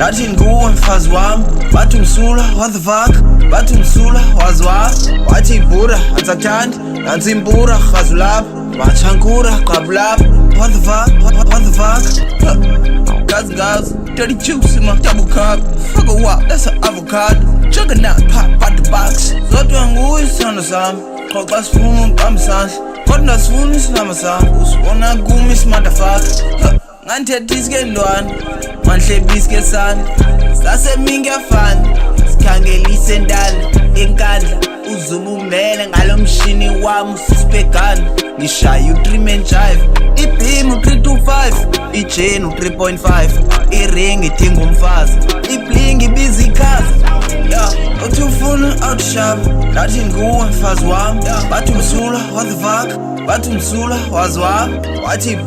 Nathi nguwe mfazi wami, bathi umsula, what the fuck? Bathi umsula, wazwa, wathi ibhura, angisakuthandi, nansi impura, rhazu lapha, machankura, qabhu lapha, what the fuck, what the fuck? Gazi, dirty juice in my double cup, fuck a wop, that's an avocado, juggernaut, pop out the box, zodwa nguwe isithando sami, xoxa sifuna ungibambe isandla, kodwa sifuna isilama sami, usibona kumi motherfucker. Nganthetha isikendwana, manhleba isikesana, sasemingi yafana, sikhangelise endala, enkandla, uzuba umele ngalo mshini wami usisibhekana, ngishaya u-3 man jive, ibhimu 325, ijeni u-3.5, iringi idinga umfazi, iblingi ibiza ikhaza. Uthi ufuna outshaba, nathi nguwe mfazi wami, bathi umsula, what the fuck? Bathi umsula, wazwa, wathi